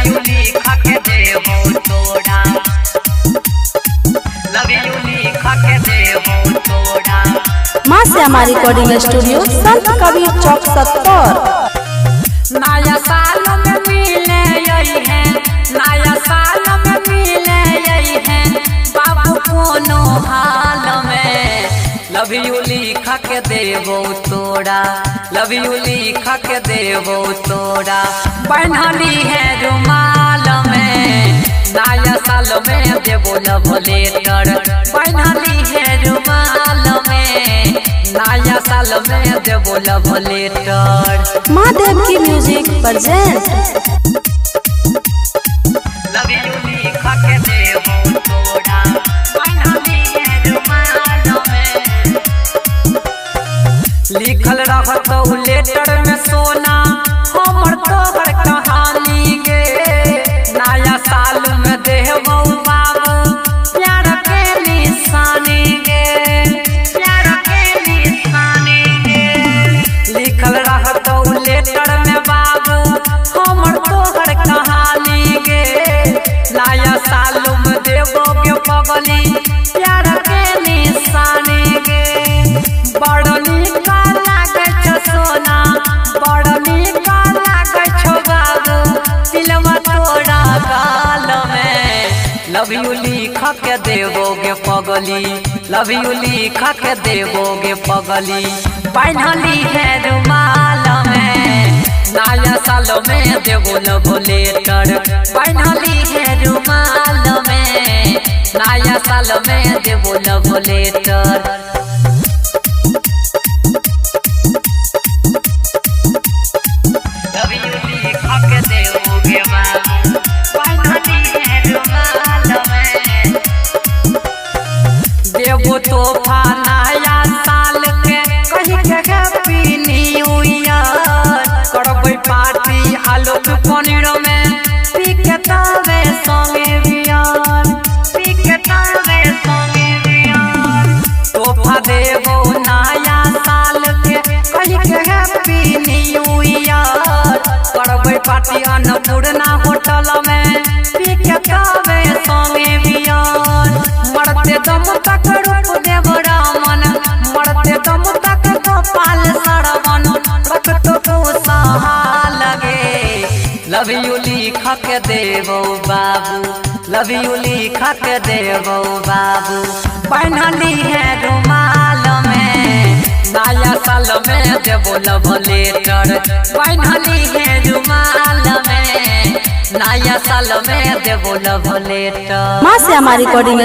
You लिख के देबो तोड़ा, लव यू लिख के देबो तोड़ा। माँ से हमारी रिकॉर्डिंग स्टूडियो संत कबीर चौक 70। नया साल में मिले यही है, नया साल में मिले यही है बाबू कोनो हाल में। लव यू लिख के देबो तोड़ा, लव यू लिख के देबो तोड़ा। बन्हली है रुमाल में, नया साल में देबो लव लेटर। बन्हली है रुमाल में, नया साल में देबो लव लेटर। महादेव की म्यूजिक प्रेजेंट। लव यू लिख के देबो तोड़ा, बन्हली है रुमाल में। लिखल रहतौ लेटर में सोना हमर तोहर कहानी गे। नया साल में देबो बाबू प्यार के निशानी गे, प्यार के निशानी गे। लिखल रहतौ लेटर में बाबू हमर तोहर कहानी गे। नया साल में देबो के पगली प्यार के निशानी गे। बड़ नीक लागे छो सोना, बड़ नीक लागे छो बाबू दिलवा तोरा गाल में। लव यू लिख के देबोगे पगली, लव यू लिख के देबोगे पगली। बन्हली है रुमाल में, नया साल में देबो लव लेटर। बन्हली है रुमाल में, नया साल में देबो लव लेटर। लव यू लिख के देबोगे बाबू, बन्हली है रुमाल में। देबो तोहफा नया साल के कही के हैप्पी न्यू ईयर। करबै पार्टी आलोक पनीर में, पी के तबे संगे बियर, पी के तबे संगे बियर। तोहफा देबो नया साल के कही के हैप्पी न्यू ईयर। करबै पार्टी अन्नपूर्णा होटल में, पी के तबे संगे बियर। मरते दम तक रूप देव रामन, मरते दम तक गोपाल सरवन। रखतो तो सहा लगे, लव यू लिख के देबो बाबू, लव यू लिख के देबो बाबू। बन्हली है रुमाल में, नया साल में देबो लव लेटर। बन्हली है रुमाल में, नया साल में देबो लव लेटर। माँ से हमारी रिकॉर्डिंग